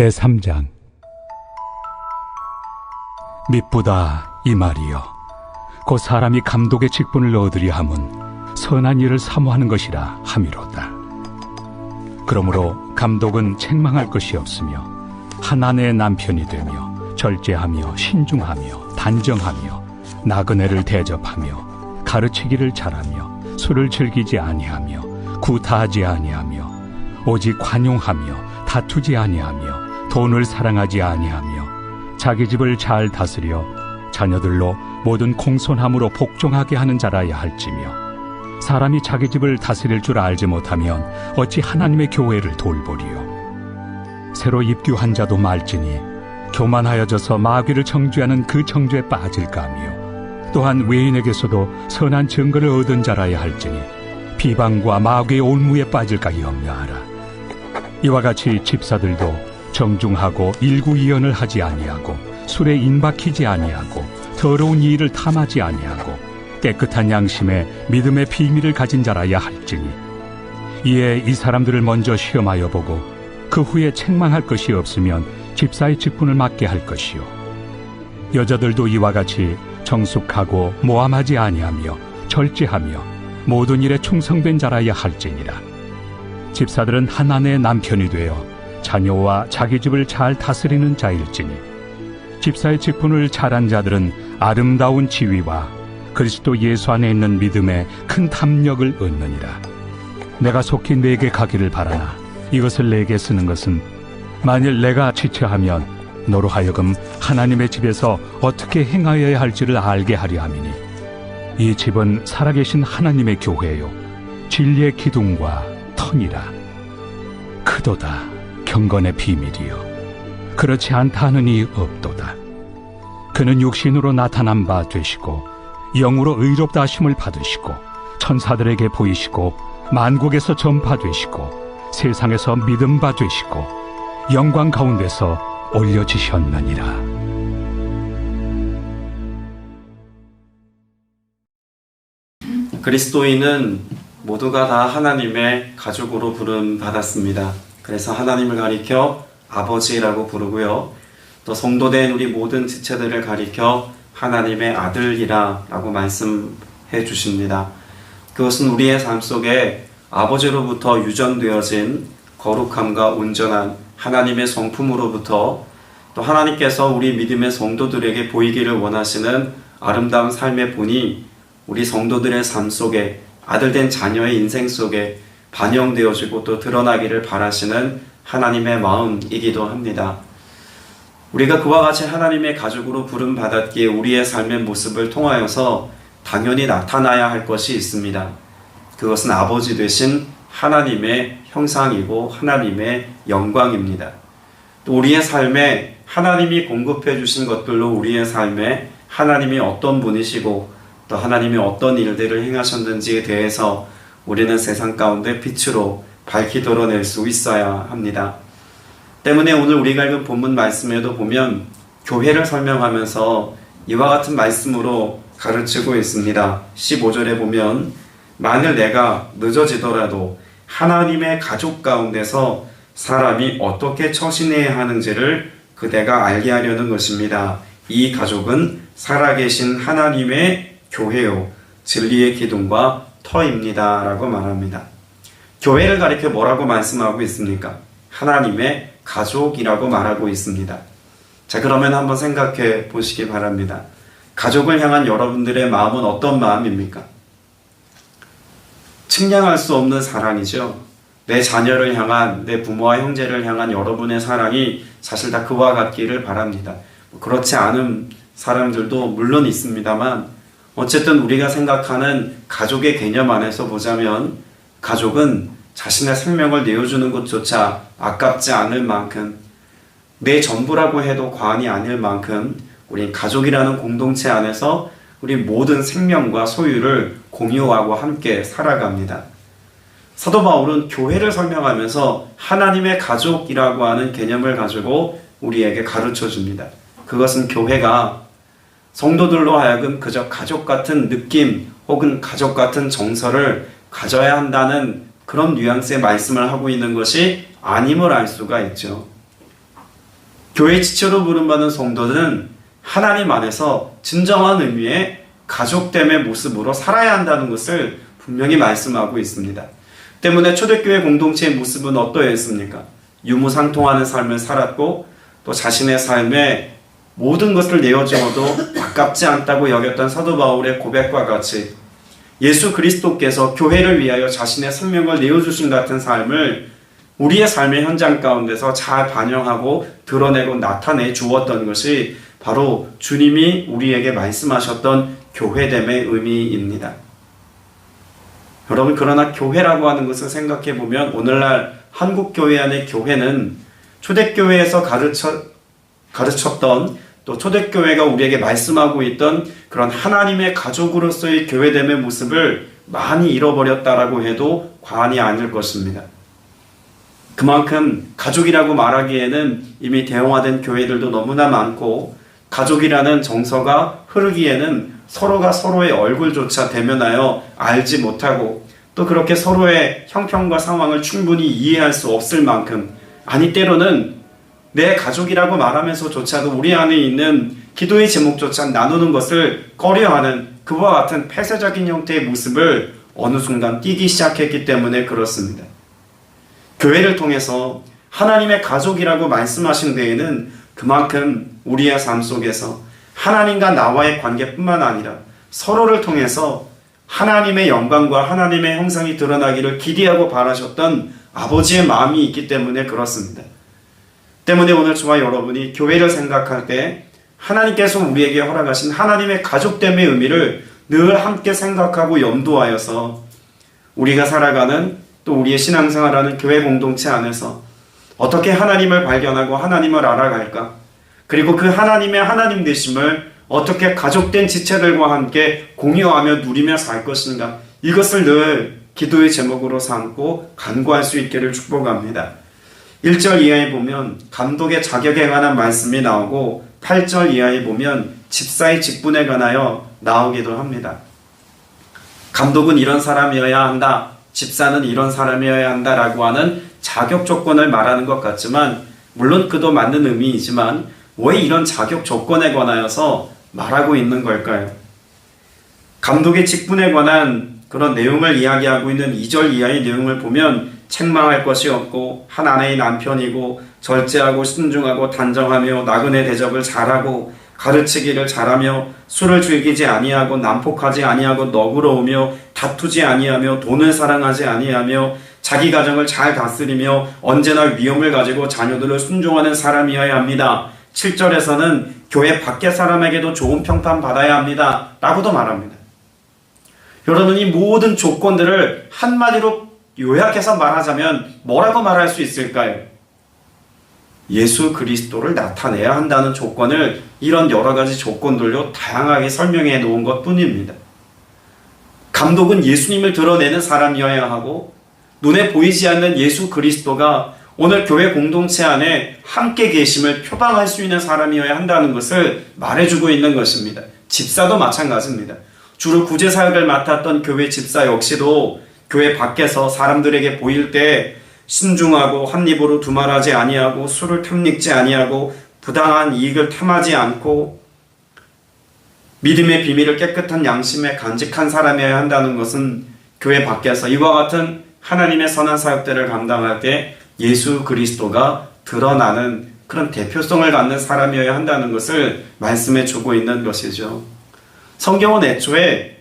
제3장. 미쁘다 이 말이여, 곧 사람이 감독의 직분을 얻으려 함은 선한 일을 사모하는 것이라 함이로다. 그러므로 감독은 책망할 것이 없으며 한 아내의 남편이 되며 절제하며 신중하며 단정하며 나그네를 대접하며 가르치기를 잘하며 술을 즐기지 아니하며 구타하지 아니하며 오직 관용하며 다투지 아니하며 돈을 사랑하지 아니하며 자기 집을 잘 다스려 자녀들로 모든 공손함으로 복종하게 하는 자라야 할지며, 사람이 자기 집을 다스릴 줄 알지 못하면 어찌 하나님의 교회를 돌보리요. 새로 입교한 자도 말지니 교만하여져서 마귀를 정죄하는 그 정죄에 빠질까 하며, 또한 외인에게서도 선한 증거를 얻은 자라야 할지니 비방과 마귀의 올무에 빠질까 염려하라. 이와 같이 집사들도 정중하고 일구이연을 하지 아니하고 술에 인박히지 아니하고 더러운 일을 탐하지 아니하고 깨끗한 양심에 믿음의 비밀을 가진 자라야 할지니, 이에 이 사람들을 먼저 시험하여 보고 그 후에 책망할 것이 없으면 집사의 직분을 맡게 할 것이요. 여자들도 이와 같이 정숙하고 모함하지 아니하며 절제하며 모든 일에 충성된 자라야 할지니라. 집사들은 한 아내의 남편이 되어 자녀와 자기 집을 잘 다스리는 자일지니, 집사의 직분을 잘한 자들은 아름다운 지위와 그리스도 예수 안에 있는 믿음에 큰 탐욕을 얻느니라. 내가 속히 내게 가기를 바라나 이것을 내게 쓰는 것은, 만일 내가 지체하면 너로 하여금 하나님의 집에서 어떻게 행하여야 할지를 알게 하려 함이니, 이 집은 살아계신 하나님의 교회요 진리의 기둥과 터니라. 크도다 경건의 비밀이요 그렇지 않다 하는 이 없도다. 그는 육신으로 나타난 바 되시고 영으로 의롭다 하심을 받으시고 천사들에게 보이시고 만국에서 전파되시고 세상에서 믿음 바 되시고 영광 가운데서 올려지셨느니라. 그리스도인은 모두가 다 하나님의 가족으로 부름받았습니다. 그래서 하나님을 가리켜 아버지라고 부르고요, 또 성도된 우리 모든 지체들을 가리켜 하나님의 아들이라 라고 말씀해 주십니다. 그것은 우리의 삶 속에 아버지로부터 유전되어진 거룩함과 온전한 하나님의 성품으로부터, 또 하나님께서 우리 믿음의 성도들에게 보이기를 원하시는 아름다운 삶의 본이 우리 성도들의 삶 속에, 아들된 자녀의 인생 속에 반영되어지고 또 드러나기를 바라시는 하나님의 마음이기도 합니다. 우리가 그와 같이 하나님의 가족으로 부름받았기에 우리의 삶의 모습을 통하여서 당연히 나타나야 할 것이 있습니다. 그것은 아버지 되신 하나님의 형상이고 하나님의 영광입니다. 또 우리의 삶에 하나님이 공급해 주신 것들로 우리의 삶에 하나님이 어떤 분이시고 또 하나님이 어떤 일들을 행하셨는지에 대해서 우리는 세상 가운데 빛으로 밝히 드러낼 수 있어야 합니다. 때문에 오늘 우리가 읽은 본문 말씀에도 보면 교회를 설명하면서 이와 같은 말씀으로 가르치고 있습니다. 15절에 보면, 만일 내가 늦어지더라도 하나님의 가족 가운데서 사람이 어떻게 처신해야 하는지를 그대가 알게 하려는 것입니다. 이 가족은 살아계신 하나님의 교회요 진리의 기둥과 터입니다 라고 말합니다. 교회를 가리켜 뭐라고 말씀하고 있습니까? 하나님의 가족이라고 말하고 있습니다. 자, 그러면 한번 생각해 보시기 바랍니다. 가족을 향한 여러분들의 마음은 어떤 마음입니까? 측량할 수 없는 사랑이죠. 내 자녀를 향한, 내 부모와 형제를 향한 여러분의 사랑이 사실 다 그와 같기를 바랍니다. 그렇지 않은 사람들도 물론 있습니다만, 어쨌든 우리가 생각하는 가족의 개념 안에서 보자면 가족은 자신의 생명을 내어주는 것조차 아깝지 않을 만큼, 내 전부라고 해도 과언이 아닐 만큼 우리 가족이라는 공동체 안에서 우리 모든 생명과 소유를 공유하고 함께 살아갑니다. 사도 바울은 교회를 설명하면서 하나님의 가족이라고 하는 개념을 가지고 우리에게 가르쳐 줍니다. 그것은 교회가 성도들로 하여금 그저 가족 같은 느낌 혹은 가족 같은 정서를 가져야 한다는 그런 뉘앙스의 말씀을 하고 있는 것이 아님을 알 수가 있죠. 교회 지체로 부름받은 성도는 하나님 안에서 진정한 의미의 가족됨의 모습으로 살아야 한다는 것을 분명히 말씀하고 있습니다. 때문에 초대교회 공동체의 모습은 어떠했습니까? 유무상통하는 삶을 살았고 또 자신의 삶에 모든 것을 내어주어도 아깝지 않다고 여겼던 사도 바울의 고백과 같이 예수 그리스도께서 교회를 위하여 자신의 생명을 내어주신 같은 삶을 우리의 삶의 현장 가운데서 잘 반영하고 드러내고 나타내 주었던 것이 바로 주님이 우리에게 말씀하셨던 교회됨의 의미입니다. 여러분, 그러나 교회라고 하는 것을 생각해 보면 오늘날 한국 교회 안의 교회는 초대교회에서 가르쳤던 또 초대교회가 우리에게 말씀하고 있던 그런 하나님의 가족으로서의 교회됨의 모습을 많이 잃어버렸다라고 해도 과언이 아닐 것입니다. 그만큼 가족이라고 말하기에는 이미 대형화된 교회들도 너무나 많고 가족이라는 정서가 흐르기에는 서로가 서로의 얼굴조차 대면하여 알지 못하고 또 그렇게 서로의 형편과 상황을 충분히 이해할 수 없을 만큼, 아니 때로는 내 가족이라고 말하면서조차도 우리 안에 있는 기도의 제목조차 나누는 것을 꺼려하는 그와 같은 폐쇄적인 형태의 모습을 어느 순간 띠기 시작했기 때문에 그렇습니다. 교회를 통해서 하나님의 가족이라고 말씀하신 데에는 그만큼 우리의 삶 속에서 하나님과 나와의 관계뿐만 아니라 서로를 통해서 하나님의 영광과 하나님의 형상이 드러나기를 기대하고 바라셨던 아버지의 마음이 있기 때문에 그렇습니다. 때문에 오늘 저와 여러분이 교회를 생각할 때 하나님께서 우리에게 허락하신 하나님의 가족됨의 의미를 늘 함께 생각하고 염두하여서 우리가 살아가는 또 우리의 신앙생활하는 교회 공동체 안에서 어떻게 하나님을 발견하고 하나님을 알아갈까? 그리고 그 하나님의 하나님 되심을 어떻게 가족된 지체들과 함께 공유하며 누리며 살 것인가? 이것을 늘 기도의 제목으로 삼고 간구할 수 있기를 축복합니다. 1절 이하에 보면 감독의 자격에 관한 말씀이 나오고 8절 이하에 보면 집사의 직분에 관하여 나오기도 합니다. 감독은 이런 사람이어야 한다, 집사는 이런 사람이어야 한다라고 하는 자격 조건을 말하는 것 같지만 물론 그도 맞는 의미이지만 왜 이런 자격 조건에 관하여서 말하고 있는 걸까요? 감독의 직분에 관한 그런 내용을 이야기하고 있는 2절 이하의 내용을 보면 책망할 것이 없고 한 아내의 남편이고 절제하고 신중하고 단정하며 나그네 대접을 잘하고 가르치기를 잘하며 술을 즐기지 아니하고 난폭하지 아니하고 너그러우며 다투지 아니하며 돈을 사랑하지 아니하며 자기 가정을 잘 다스리며 언제나 위엄을 가지고 자녀들을 순종하는 사람이어야 합니다. 7절에서는 교회 밖의 사람에게도 좋은 평판 받아야 합니다 라고도 말합니다. 여러분, 이 모든 조건들을 한마디로 요약해서 말하자면 뭐라고 말할 수 있을까요? 예수 그리스도를 나타내야 한다는 조건을 이런 여러 가지 조건들로 다양하게 설명해 놓은 것 뿐입니다. 감독은 예수님을 드러내는 사람이어야 하고 눈에 보이지 않는 예수 그리스도가 오늘 교회 공동체 안에 함께 계심을 표방할 수 있는 사람이어야 한다는 것을 말해주고 있는 것입니다. 집사도 마찬가지입니다. 주로 구제 사역을 맡았던 교회 집사 역시도 교회 밖에서 사람들에게 보일 때 신중하고 한 입으로 두말하지 아니하고 술을 탐닉지 아니하고 부당한 이익을 탐하지 않고 믿음의 비밀을 깨끗한 양심에 간직한 사람이어야 한다는 것은 교회 밖에서 이와 같은 하나님의 선한 사역들을 감당할 때 예수 그리스도가 드러나는 그런 대표성을 갖는 사람이어야 한다는 것을 말씀해 주고 있는 것이죠. 성경은 애초에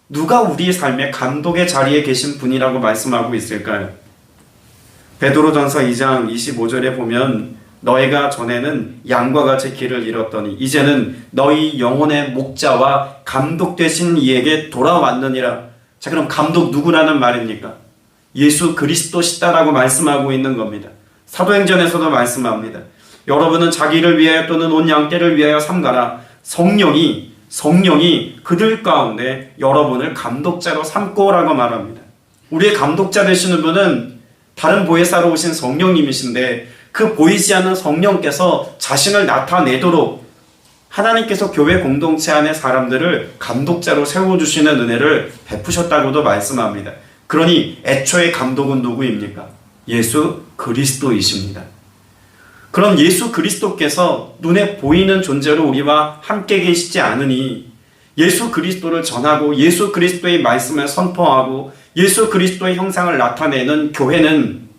누가 우리의 삶의 감독의 자리에 계신 분이라고 말씀하고 있을까요? 베드로전서 2장 25절에 보면 너희가 전에는 양과 같이 길을 잃었더니 이제는 너희 영혼의 목자와 감독 되신 이에게 돌아왔느니라. 자, 그럼 감독 누구라는 말입니까? 예수 그리스도시다라고 말씀하고 있는 겁니다. 사도행전에서도 말씀합니다. 여러분은 자기를 위하여 또는 온 양떼를 위하여 삼가라. 성령이 그들 가운데 여러분을 감독자로 삼고라고 말합니다. 우리의 감독자 되시는 분은 다른 보혜사로 오신 성령님이신데 그 보이지 않는 성령께서 자신을 나타내도록 하나님께서 교회 공동체 안의 사람들을 감독자로 세워주시는 은혜를 베푸셨다고도 말씀합니다. 그러니 애초에 감독은 누구입니까? 예수 그리스도이십니다. 그런 예수 그리스도께서 눈에 보이는 존재로 우리와 함께 계시지 않으니 예수 그리스도를 전하고 예수 그리스도의 말씀을 선포하고 예수 그리스도의 형상을 나타내는 교회는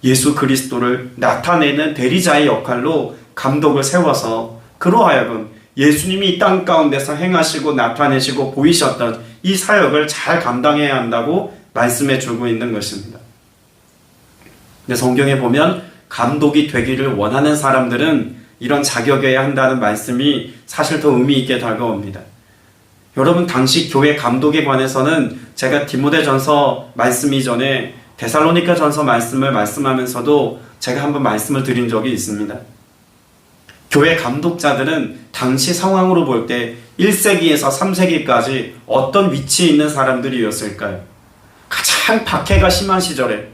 예수 그리스도를 나타내는 대리자의 역할로 감독을 세워서 그로 하여금 예수님이 이 땅 가운데서 행하시고 나타내시고 보이셨던 이 사역을 잘 감당해야 한다고 말씀해 주고 있는 것입니다. 근데 성경에 보면 감독이 되기를 원하는 사람들은 이런 자격이어야 한다는 말씀이 사실 더 의미 있게 다가옵니다. 여러분, 당시 교회 감독에 관해서는 제가 디모데전서 말씀 이전에 데살로니가 전서 말씀을 말씀하면서도 제가 한번 말씀을 드린 적이 있습니다. 교회 감독자들은 당시 상황으로 볼 때 1세기에서 3세기까지 어떤 위치에 있는 사람들이었을까요? 가장 박해가 심한 시절에,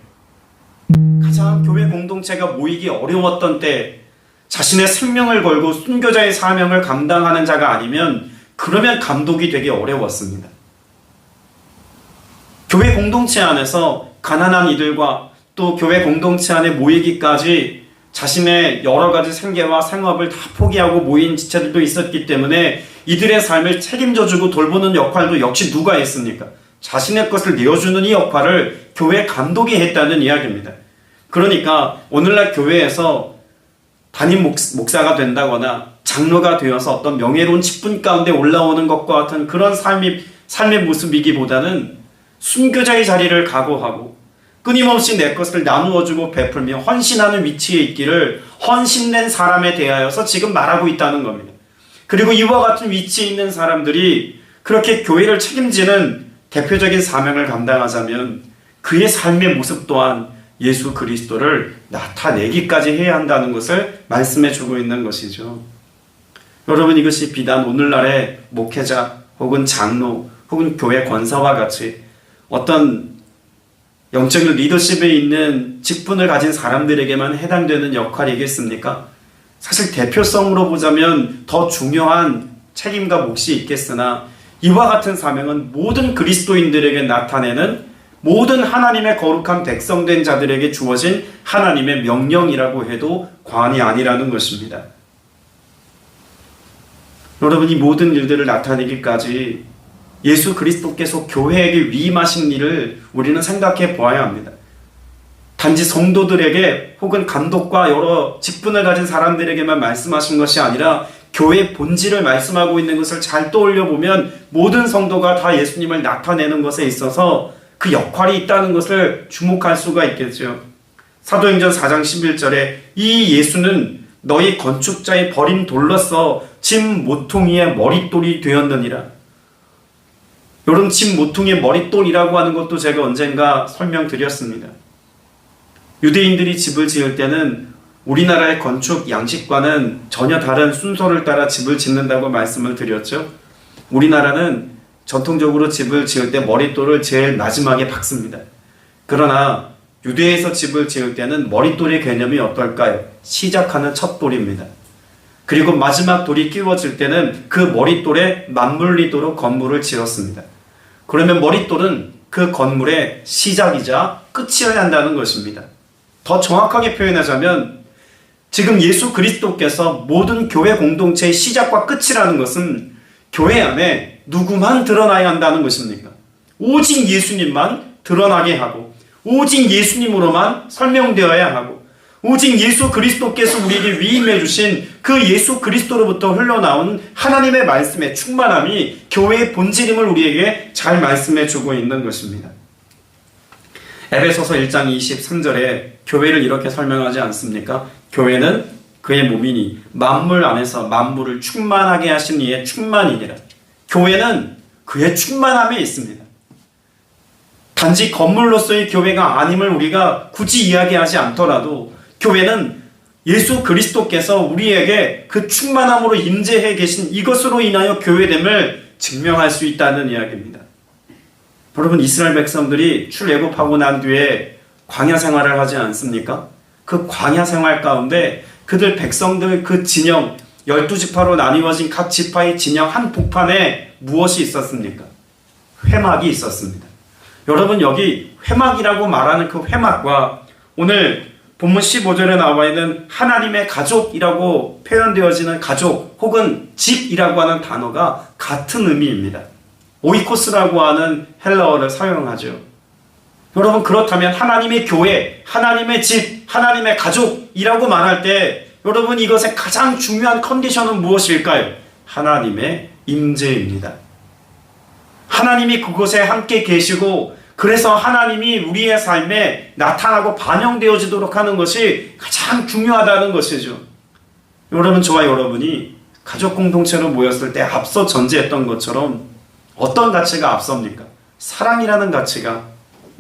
가장 교회 공동체가 모이기 어려웠던 때 자신의 생명을 걸고 순교자의 사명을 감당하는 자가 아니면 그러면 감독이 되기 어려웠습니다. 교회 공동체 안에서 가난한 이들과 또 교회 공동체 안에 모이기까지 자신의 여러 가지 생계와 생업을 다 포기하고 모인 지체들도 있었기 때문에 이들의 삶을 책임져주고 돌보는 역할도 역시 누가 했습니까? 자신의 것을 내어주는 이 역할을 교회 감독이 했다는 이야기입니다. 그러니까 오늘날 교회에서 담임 목사가 된다거나 장로가 되어서 어떤 명예로운 직분 가운데 올라오는 것과 같은 그런 삶의 모습이기보다는 순교자의 자리를 각오하고 끊임없이 내 것을 나누어주고 베풀며 헌신하는 위치에 있기를 헌신된 사람에 대하여서 지금 말하고 있다는 겁니다. 그리고 이와 같은 위치에 있는 사람들이 그렇게 교회를 책임지는 대표적인 사명을 감당하자면 그의 삶의 모습 또한 예수 그리스도를 나타내기까지 해야 한다는 것을 말씀해 주고 있는 것이죠. 여러분, 이것이 비단 오늘날의 목회자 혹은 장로 혹은 교회 권사와 같이 어떤 영적인 리더십에 있는 직분을 가진 사람들에게만 해당되는 역할이겠습니까? 사실 대표성으로 보자면 더 중요한 책임과 몫이 있겠으나 이와 같은 사명은 모든 그리스도인들에게 나타내는 모든 하나님의 거룩한 백성된 자들에게 주어진 하나님의 명령이라고 해도 과언이 아니라는 것입니다. 여러분, 이 모든 일들을 나타내기까지 예수 그리스도께서 교회에게 위임하신 일을 우리는 생각해 보아야 합니다. 단지 성도들에게 혹은 감독과 여러 직분을 가진 사람들에게만 말씀하신 것이 아니라 교회의 본질을 말씀하고 있는 것을 잘 떠올려 보면 모든 성도가 다 예수님을 나타내는 것에 있어서 그 역할이 있다는 것을 주목할 수가 있겠죠. 사도행전 4장 11절에 이 예수는 너희 건축자의 버린 돌로서 짐 모퉁이의 머릿돌이 되었느니라. 여러분, 짐 모퉁이의 머릿돌이라고 하는 것도 제가 언젠가 설명드렸습니다. 유대인들이 집을 지을 때는 우리나라의 건축 양식과는 전혀 다른 순서를 따라 집을 짓는다고 말씀을 드렸죠. 우리나라는 전통적으로 집을 지을 때 머릿돌을 제일 마지막에 박습니다. 그러나 유대에서 집을 지을 때는 머릿돌의 개념이 어떨까요? 시작하는 첫 돌입니다. 그리고 마지막 돌이 끼워질 때는 그 머릿돌에 맞물리도록 건물을 지었습니다. 그러면 머릿돌은 그 건물의 시작이자 끝이어야 한다는 것입니다. 더 정확하게 표현하자면 지금 예수 그리스도께서 모든 교회 공동체의 시작과 끝이라는 것은 교회 안에 누구만 드러나야 한다는 것입니까? 오직 예수님만 드러나게 하고 오직 예수님으로만 설명되어야 하고 오직 예수 그리스도께서 우리에게 위임해 주신 그 예수 그리스도로부터 흘러나온 하나님의 말씀의 충만함이 교회의 본질임을 우리에게 잘 말씀해 주고 있는 것입니다. 에베소서 1장 23절에 교회를 이렇게 설명하지 않습니까? 교회는 그의 몸이니 만물 안에서 만물을 충만하게 하신 이의 충만이니라. 교회는 그의 충만함에 있습니다. 단지 건물로서의 교회가 아님을 우리가 굳이 이야기하지 않더라도 교회는 예수 그리스도께서 우리에게 그 충만함으로 임재해 계신 이것으로 인하여 교회됨을 증명할 수 있다는 이야기입니다. 여러분, 이스라엘 백성들이 출애굽하고 난 뒤에 광야 생활을 하지 않습니까? 그 광야 생활 가운데 그들 백성들 그 진영 12지파로 나뉘어진 각 지파의 진영 한 복판에 무엇이 있었습니까? 회막이 있었습니다. 여러분, 여기 회막이라고 말하는 그 회막과 오늘 본문 15절에 나와 있는 하나님의 가족이라고 표현되어지는 가족 혹은 집이라고 하는 단어가 같은 의미입니다. 오이코스라고 하는 헬라어를 사용하죠. 여러분, 그렇다면 하나님의 교회, 하나님의 집, 하나님의 가족이라고 말할 때 여러분, 이것의 가장 중요한 컨디션은 무엇일까요? 하나님의 임재입니다. 하나님이 그곳에 함께 계시고 그래서 하나님이 우리의 삶에 나타나고 반영되어지도록 하는 것이 가장 중요하다는 것이죠. 여러분, 저와 여러분이 가족 공동체로 모였을 때 앞서 전제했던 것처럼 어떤 가치가 앞섭니까? 사랑이라는 가치가,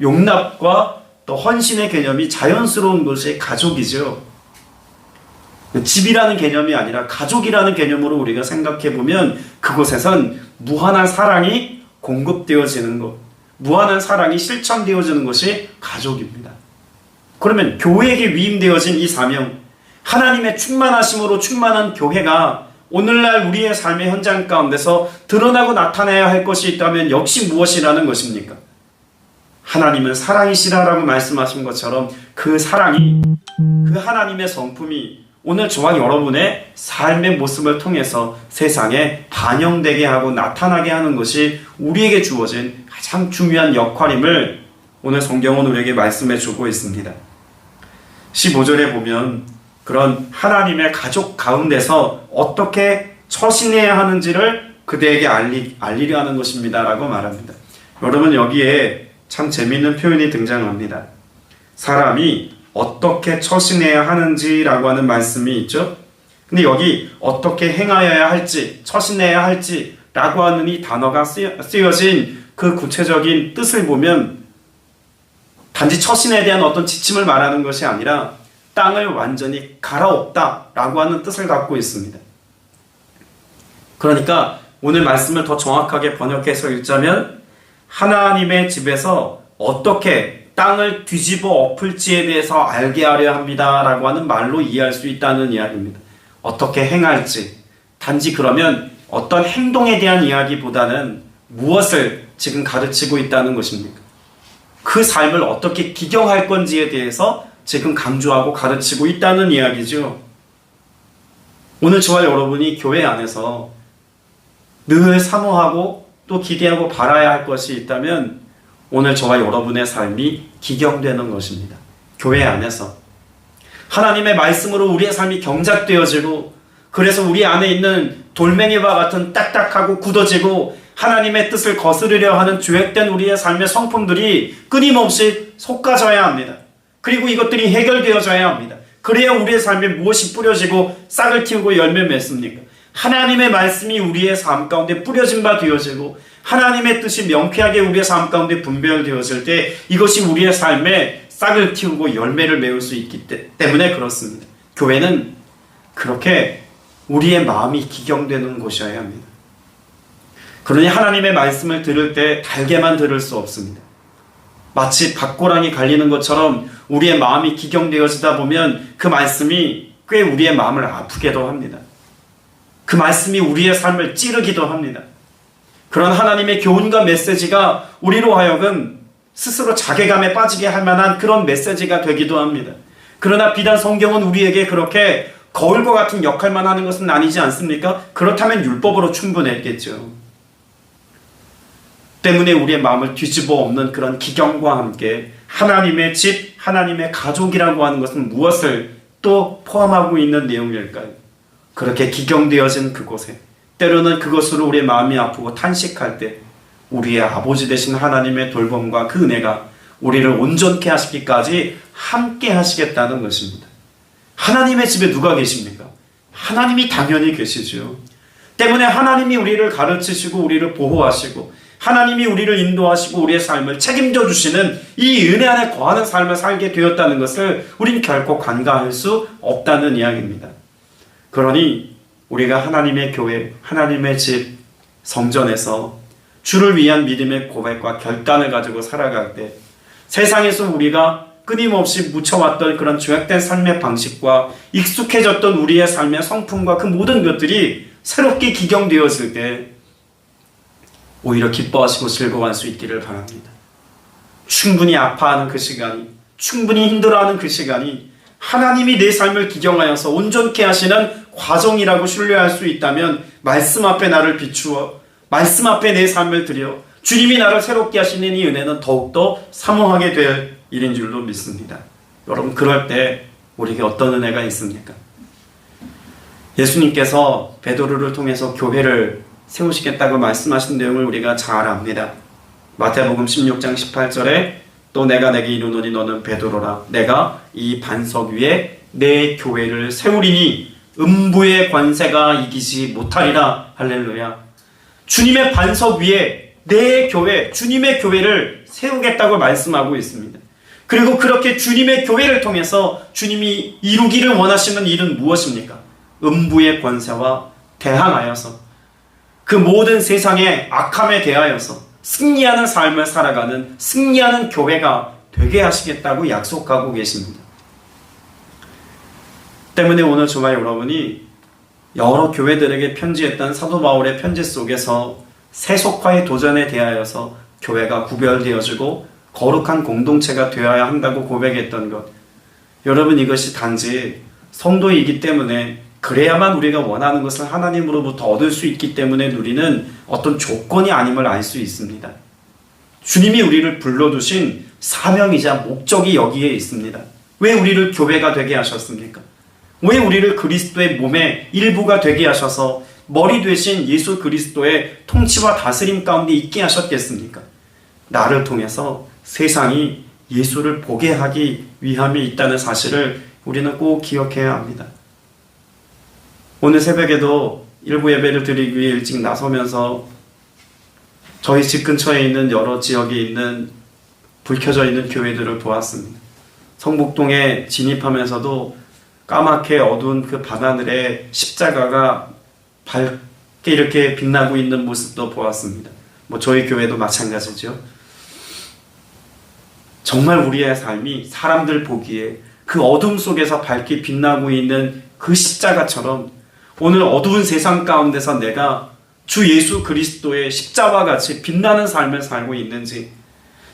용납과 또 헌신의 개념이 자연스러운 것이 가족이죠. 집이라는 개념이 아니라 가족이라는 개념으로 우리가 생각해 보면 그곳에선 무한한 사랑이 공급되어지는 것, 무한한 사랑이 실천되어지는 것이 가족입니다. 그러면 교회에게 위임되어진 이 사명, 하나님의 충만하심으로 충만한 교회가 오늘날 우리의 삶의 현장 가운데서 드러나고 나타내야 할 것이 있다면 역시 무엇이라는 것입니까? 하나님은 사랑이시라라고 말씀하신 것처럼 그 사랑이, 그 하나님의 성품이 오늘 저와 여러분의 삶의 모습을 통해서 세상에 반영되게 하고 나타나게 하는 것이 우리에게 주어진 가장 중요한 역할임을 오늘 성경은 우리에게 말씀해 주고 있습니다. 15절에 보면 그런 하나님의 가족 가운데서 어떻게 처신해야 하는지를 그대에게 알리려 하는 것입니다 라고 말합니다. 여러분, 여기에 참 재미있는 표현이 등장합니다. 사람이 어떻게 처신해야 하는지라고 하는 말씀이 있죠. 근데 여기 어떻게 행하여야 할지, 처신해야 할지 라고 하는 이 단어가 쓰여진 그 구체적인 뜻을 보면 단지 처신에 대한 어떤 지침을 말하는 것이 아니라 땅을 완전히 갈아엎다 라고 하는 뜻을 갖고 있습니다. 그러니까 오늘 말씀을 더 정확하게 번역해서 읽자면 하나님의 집에서 어떻게 땅을 뒤집어 엎을지에 대해서 알게 하려 합니다 라고 하는 말로 이해할 수 있다는 이야기입니다. 어떻게 행할지, 단지 그러면 어떤 행동에 대한 이야기보다는 무엇을 지금 가르치고 있다는 것입니까? 그 삶을 어떻게 기경할 건지에 대해서 지금 강조하고 가르치고 있다는 이야기죠. 오늘 저와 여러분이 교회 안에서 늘 사모하고 또 기대하고 바라야 할 것이 있다면 오늘 저와 여러분의 삶이 기경되는 것입니다. 교회 안에서 하나님의 말씀으로 우리의 삶이 경작되어지고 그래서 우리 안에 있는 돌멩이와 같은 딱딱하고 굳어지고 하나님의 뜻을 거스르려 하는 죄악된 우리의 삶의 성품들이 끊임없이 솎아져야 합니다. 그리고 이것들이 해결되어져야 합니다. 그래야 우리의 삶에 무엇이 뿌려지고 싹을 틔우고 열매를 맺습니까? 하나님의 말씀이 우리의 삶 가운데 뿌려진 바 되어지고 하나님의 뜻이 명쾌하게 우리의 삶 가운데 분별되어질 때 이것이 우리의 삶에 싹을 틔우고 열매를 맺을 수 있기 때문에 그렇습니다. 교회는 그렇게 우리의 마음이 기경되는 곳이어야 합니다. 그러니 하나님의 말씀을 들을 때 달게만 들을 수 없습니다. 마치 밭고랑이 갈리는 것처럼 우리의 마음이 기경되어지다 보면 그 말씀이 꽤 우리의 마음을 아프게도 합니다. 그 말씀이 우리의 삶을 찌르기도 합니다. 그런 하나님의 교훈과 메시지가 우리로 하여금 스스로 자괴감에 빠지게 할 만한 그런 메시지가 되기도 합니다. 그러나 비단 성경은 우리에게 그렇게 거울과 같은 역할만 하는 것은 아니지 않습니까? 그렇다면 율법으로 충분했겠죠. 때문에 우리의 마음을 뒤집어 엎는 그런 기경과 함께 하나님의 집, 하나님의 가족이라고 하는 것은 무엇을 또 포함하고 있는 내용일까요? 그렇게 기경되어진 그곳에 때로는 그것으로 우리의 마음이 아프고 탄식할 때 우리의 아버지 되신 하나님의 돌봄과 그 은혜가 우리를 온전케 하시기까지 함께 하시겠다는 것입니다. 하나님의 집에 누가 계십니까? 하나님이 당연히 계시죠. 때문에 하나님이 우리를 가르치시고 우리를 보호하시고 하나님이 우리를 인도하시고 우리의 삶을 책임져 주시는 이 은혜 안에 거하는 삶을 살게 되었다는 것을 우린 결코 간과할 수 없다는 이야기입니다. 그러니 우리가 하나님의 교회, 하나님의 집, 성전에서 주를 위한 믿음의 고백과 결단을 가지고 살아갈 때 세상에서 우리가 끊임없이 묻혀왔던 그런 죄악된 삶의 방식과 익숙해졌던 우리의 삶의 성품과 그 모든 것들이 새롭게 기경되었을 때 오히려 기뻐하시고 즐거워할 수 있기를 바랍니다. 충분히 아파하는 그 시간이, 충분히 힘들어하는 그 시간이 하나님이 내 삶을 기경하여서 온전케 하시는 과정이라고 신뢰할 수 있다면 말씀 앞에 나를 비추어 말씀 앞에 내 삶을 드려 주님이 나를 새롭게 하시는 이 은혜는 더욱더 사모하게 될 일인 줄로 믿습니다. 여러분, 그럴 때 우리에게 어떤 은혜가 있습니까? 예수님께서 베드로를 통해서 교회를 세우시겠다고 말씀하신 내용을 우리가 잘 압니다. 마태복음 16장 18절에 또 내가 내게 이르노니 너는 베드로라 내가 이 반석 위에 내 교회를 세우리니 음부의 권세가 이기지 못하리라. 할렐루야. 주님의 반석 위에 내 교회, 주님의 교회를 세우겠다고 말씀하고 있습니다. 그리고 그렇게 주님의 교회를 통해서 주님이 이루기를 원하시는 일은 무엇입니까? 음부의 권세와 대항하여서 그 모든 세상의 악함에 대하여서 승리하는 삶을 살아가는 승리하는 교회가 되게 하시겠다고 약속하고 계십니다. 때문에 오늘 저와 여러분이 여러 교회들에게 편지했던 사도 바울의 편지 속에서 세속화의 도전에 대하여서 교회가 구별되어지고 거룩한 공동체가 되어야 한다고 고백했던 것, 여러분, 이것이 단지 성도이기 때문에 그래야만 우리가 원하는 것을 하나님으로부터 얻을 수 있기 때문에 누리는 어떤 조건이 아님을 알 수 있습니다. 주님이 우리를 불러두신 사명이자 목적이 여기에 있습니다. 왜 우리를 교회가 되게 하셨습니까? 왜 우리를 그리스도의 몸의 일부가 되게 하셔서 머리 되신 예수 그리스도의 통치와 다스림 가운데 있게 하셨겠습니까? 나를 통해서 세상이 예수를 보게 하기 위함이 있다는 사실을 우리는 꼭 기억해야 합니다. 오늘 새벽에도 일부 예배를 드리기 위해 일찍 나서면서 저희 집 근처에 있는 여러 지역에 있는 불 켜져 있는 교회들을 보았습니다. 성북동에 진입하면서도 까맣게 어두운 그 밤하늘에 십자가가 밝게 이렇게 빛나고 있는 모습도 보았습니다. 저희 교회도 마찬가지죠. 정말 우리의 삶이 사람들 보기에 그 어둠 속에서 밝게 빛나고 있는 그 십자가처럼 오늘 어두운 세상 가운데서 내가 주 예수 그리스도의 십자와 같이 빛나는 삶을 살고 있는지,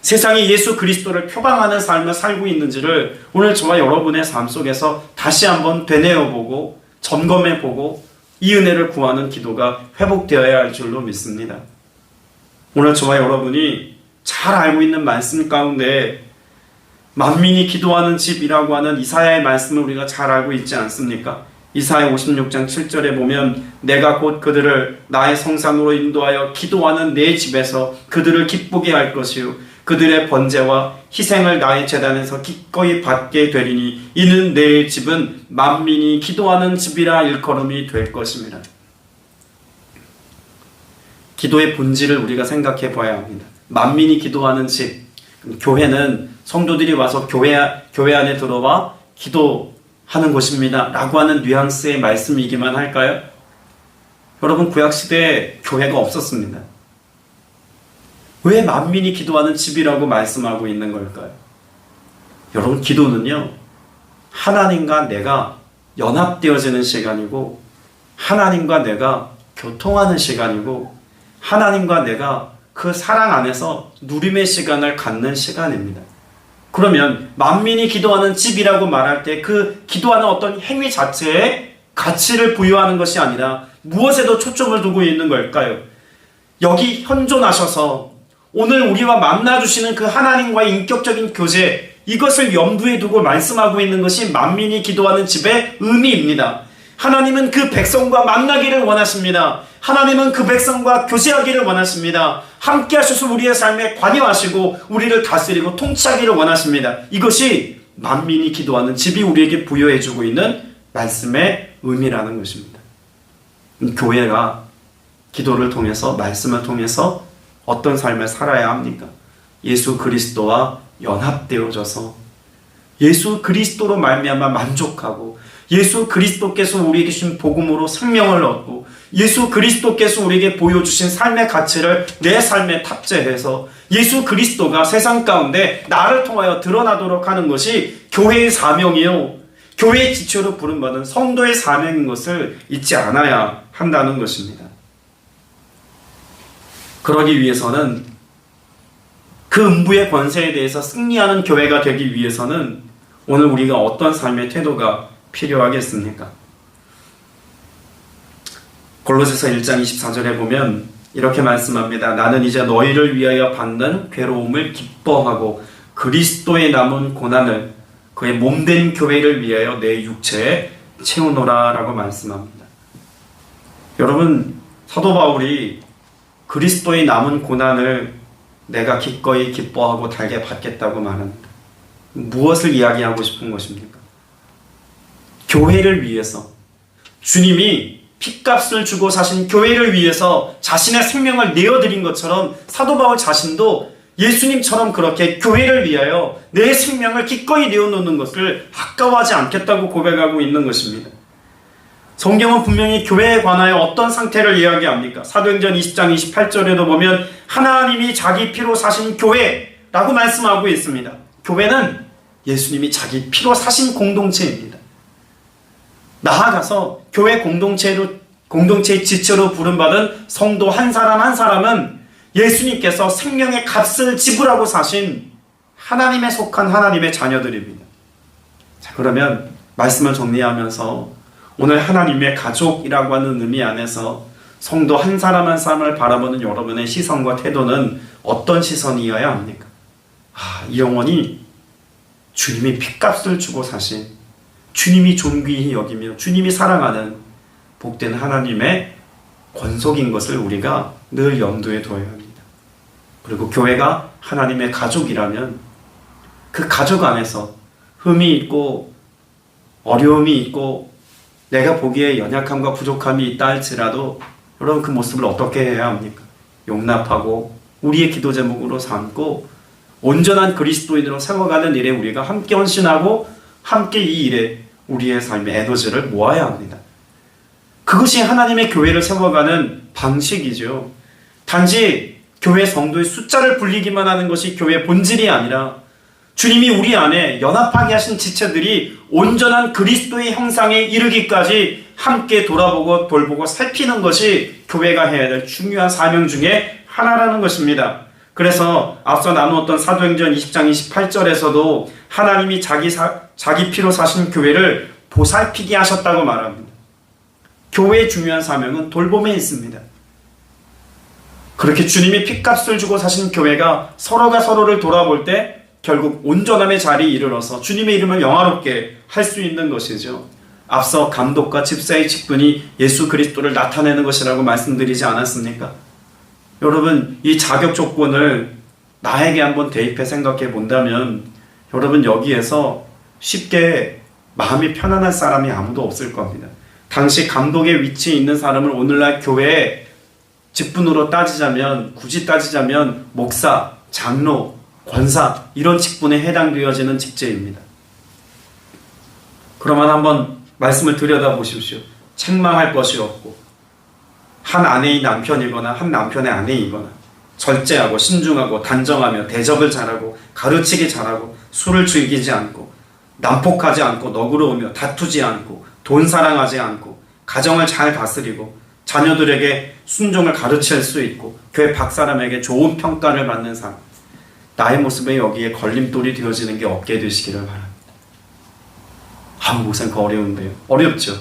세상이 예수 그리스도를 표방하는 삶을 살고 있는지를 오늘 저와 여러분의 삶 속에서 다시 한번 되뇌어보고 점검해보고 이 은혜를 구하는 기도가 회복되어야 할 줄로 믿습니다. 오늘 저와 여러분이 잘 알고 있는 말씀 가운데 만민이 기도하는 집이라고 하는 이사야의 말씀을 우리가 잘 알고 있지 않습니까? 이사야 56장 7절에 보면 내가 곧 그들을 나의 성산으로 인도하여 기도하는 내 집에서 그들을 기쁘게 할 것이요 그들의 번제와 희생을 나의 제단에서 기꺼이 받게 되리니 이는 내 집은 만민이 기도하는 집이라 일컬음이 될 것입니다. 기도의 본질을 우리가 생각해 봐야 합니다. 만민이 기도하는 집, 교회는 성도들이 와서 교회 안에 들어와 기도하는 곳입니다 라고 하는 뉘앙스의 말씀이기만 할까요? 여러분, 구약시대에 교회가 없었습니다. 왜 만민이 기도하는 집이라고 말씀하고 있는 걸까요? 여러분, 기도는요, 하나님과 내가 연합되어지는 시간이고 하나님과 내가 교통하는 시간이고 하나님과 내가 그 사랑 안에서 누림의 시간을 갖는 시간입니다. 그러면 만민이 기도하는 집이라고 말할 때 그 기도하는 어떤 행위 자체에 가치를 부여하는 것이 아니라 무엇에도 초점을 두고 있는 걸까요? 여기 현존하셔서 오늘 우리와 만나주시는 그 하나님과의 인격적인 교제, 이것을 염두에 두고 말씀하고 있는 것이 만민이 기도하는 집의 의미입니다. 하나님은 그 백성과 만나기를 원하십니다. 하나님은 그 백성과 교제하기를 원하십니다. 함께 하셔서 우리의 삶에 관여하시고 우리를 다스리고 통치하기를 원하십니다. 이것이 만민이 기도하는 집이 우리에게 부여해주고 있는 말씀의 의미라는 것입니다. 교회가 기도를 통해서, 말씀을 통해서 어떤 삶을 살아야 합니까? 예수 그리스도와 연합되어져서 예수 그리스도로 말미암아 만족하고 예수 그리스도께서 우리에게 주신 복음으로 생명을 얻고 예수 그리스도께서 우리에게 보여주신 삶의 가치를 내 삶에 탑재해서 예수 그리스도가 세상 가운데 나를 통하여 드러나도록 하는 것이 교회의 사명이요, 교회의 지체로 부름받은 성도의 사명인 것을 잊지 않아야 한다는 것입니다. 그러기 위해서는 그 음부의 권세에 대해서 승리하는 교회가 되기 위해서는 오늘 우리가 어떤 삶의 태도가 필요하겠습니까? 골로새서 1장 24절에 보면 이렇게 말씀합니다. 나는 이제 너희를 위하여 받는 괴로움을 기뻐하고 그리스도의 남은 고난을 그의 몸된 교회를 위하여 내 육체에 채우노라 라고 말씀합니다. 여러분, 사도 바울이 그리스도의 남은 고난을 내가 기꺼이 기뻐하고 달게 받겠다고 말합니다. 무엇을 이야기하고 싶은 것입니까? 교회를 위해서, 주님이 핏값을 주고 사신 교회를 위해서 자신의 생명을 내어드린 것처럼 사도 바울 자신도 예수님처럼 그렇게 교회를 위하여 내 생명을 기꺼이 내어놓는 것을 아까워하지 않겠다고 고백하고 있는 것입니다. 성경은 분명히 교회에 관하여 어떤 상태를 이야기합니까? 사도행전 20장 28절에도 보면 하나님이 자기 피로 사신 교회라고 말씀하고 있습니다. 교회는 예수님이 자기 피로 사신 공동체입니다. 나아가서 교회 공동체의 지체로 부름받은 성도 한 사람 한 사람은 예수님께서 생명의 값을 지불하고 사신 하나님에 속한 하나님의 자녀들입니다. 자, 그러면 말씀을 정리하면서 오늘 하나님의 가족이라고 하는 의미 안에서 성도 한 사람 한 사람을 바라보는 여러분의 시선과 태도는 어떤 시선이어야 합니까? 이 영혼이 주님이 핏값을 주고 사신, 주님이 존귀히 여기며 주님이 사랑하는 복된 하나님의 권속인 것을 우리가 늘 염두에 둬야 합니다. 그리고 교회가 하나님의 가족이라면 그 가족 안에서 흠이 있고 어려움이 있고 내가 보기에 연약함과 부족함이 있다 할지라도 여러분 그 모습을 어떻게 해야 합니까? 용납하고 우리의 기도 제목으로 삼고 온전한 그리스도인으로 세워가는 일에 우리가 함께 헌신하고 함께 이 일에 우리의 삶의 에너지를 모아야 합니다. 그것이 하나님의 교회를 세워가는 방식이죠. 단지 교회 성도의 숫자를 불리기만 하는 것이 교회의 본질이 아니라 주님이 우리 안에 연합하게 하신 지체들이 온전한 그리스도의 형상에 이르기까지 함께 돌아보고 돌보고 살피는 것이 교회가 해야 될 중요한 사명 중에 하나라는 것입니다. 그래서 앞서 나누었던 사도행전 20장 28절에서도 하나님이 자기 피로 사신 교회를 보살피게 하셨다고 말합니다. 교회의 중요한 사명은 돌봄에 있습니다. 그렇게 주님이 핏값을 주고 사신 교회가 서로가 서로를 돌아볼 때 결국 온전함의 자리에 이르러서 주님의 이름을 영화롭게 할 수 있는 것이죠. 앞서 감독과 집사의 직분이 예수 그리스도를 나타내는 것이라고 말씀드리지 않았습니까? 여러분, 이 자격 조건을 나에게 한번 대입해 생각해 본다면 여러분 여기에서 쉽게 마음이 편안한 사람이 아무도 없을 겁니다. 당시 감독의 위치에 있는 사람을 오늘날 교회의 직분으로 따지자면, 굳이 따지자면 목사, 장로, 권사 이런 직분에 해당되어지는 직제입니다. 그러면 한번 말씀을 들여다보십시오. 책망할 것이 없고 한 아내의 남편이거나 한 남편의 아내이거나 절제하고 신중하고 단정하며 대접을 잘하고 가르치기 잘하고 술을 즐기지 않고 난폭하지 않고 너그러우며 다투지 않고 돈 사랑하지 않고 가정을 잘 다스리고 자녀들에게 순종을 가르칠 수 있고 교회 박사람에게 좋은 평가를 받는 사람, 나의 모습에 여기에 걸림돌이 되어지는 게 없게 되시기를 바랍니다. 목사님 그거 어려운데요. 어렵죠.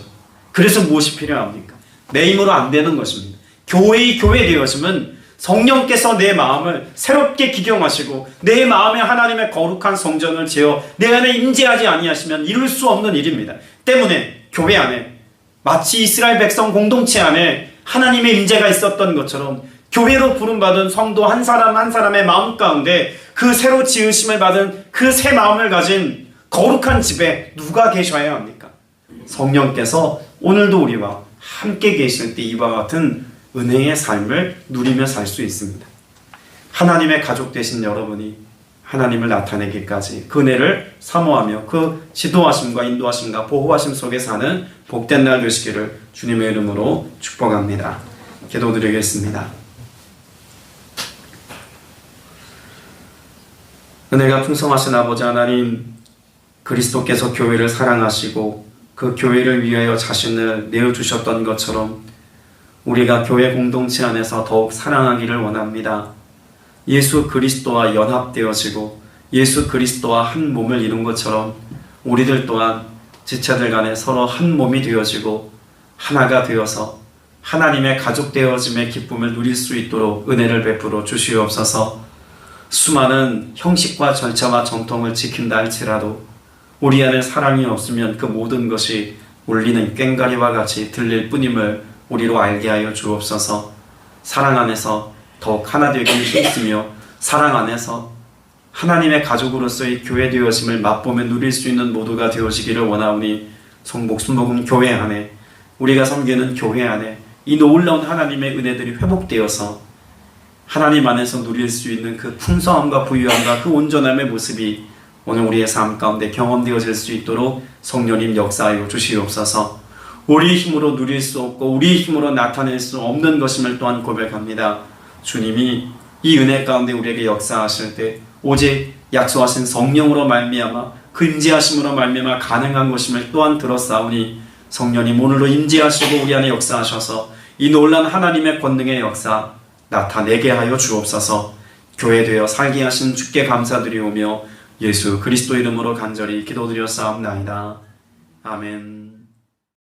그래서 무엇이 필요합니까? 내 힘으로 안 되는 것입니다. 교회의 교회 되어짐은 성령께서 내 마음을 새롭게 기경하시고 내 마음에 하나님의 거룩한 성전을 지어 내 안에 임재하지 아니하시면 이룰 수 없는 일입니다. 때문에 교회 안에 마치 이스라엘 백성 공동체 안에 하나님의 임재가 있었던 것처럼 교회로 부름받은 성도 한 사람 한 사람의 마음 가운데 그 새로 지으심을 받은 그 새 마음을 가진 거룩한 집에 누가 계셔야 합니까? 성령께서 오늘도 우리와 함께 계실 때 이와 같은 은혜의 삶을 누리며 살 수 있습니다. 하나님의 가족 되신 여러분이 하나님을 나타내기까지 그 은혜를 사모하며 그 지도하심과 인도하심과 보호하심 속에 사는 복된 날 되시기를 주님의 이름으로 축복합니다. 기도드리겠습니다. 은혜가 풍성하신 아버지 하나님, 그리스도께서 교회를 사랑하시고 그 교회를 위하여 자신을 내어주셨던 것처럼 우리가 교회 공동체 안에서 더욱 사랑하기를 원합니다. 예수 그리스도와 연합되어지고 예수 그리스도와 한 몸을 이룬 것처럼 우리들 또한 지체들 간에 서로 한 몸이 되어지고 하나가 되어서 하나님의 가족 되어짐의 기쁨을 누릴 수 있도록 은혜를 베풀어 주시옵소서. 수많은 형식과 절차와 정통을 지킨다 할지라도 우리 안에 사랑이 없으면 그 모든 것이 울리는 꽹과리와 같이 들릴 뿐임을 우리로 알게 하여 주옵소서. 사랑 안에서 더욱 하나 되기 힘쓰며 사랑 안에서 하나님의 가족으로서의 교회 되어짐을 맛보며 누릴 수 있는 모두가 되어지기를 원하오니 성복 순복음 교회 안에 우리가 섬기는 교회 안에 이 놀라운 하나님의 은혜들이 회복되어서 하나님 안에서 누릴 수 있는 그 풍성함과 부유함과 그 온전함의 모습이 오늘 우리의 삶 가운데 경험되어질 수 있도록 성령님 역사하여 주시옵소서. 우리 힘으로 누릴 수 없고 우리 힘으로 나타낼 수 없는 것임을 또한 고백합니다. 주님이 이 은혜 가운데 우리에게 역사하실 때 오직 약속하신 성령으로 말미암아 그 임재하심으로 말미암아 가능한 것임을 또한 들었사오니 성령님 오늘로 임재하시고 우리 안에 역사하셔서 이 놀라운 하나님의 권능의 역사 나타내게 하여 주옵소서. 교회 되어 살게 하신 주께 감사드리오며 예수 그리스도 이름으로 간절히 기도드렸사옵나이다. 아멘.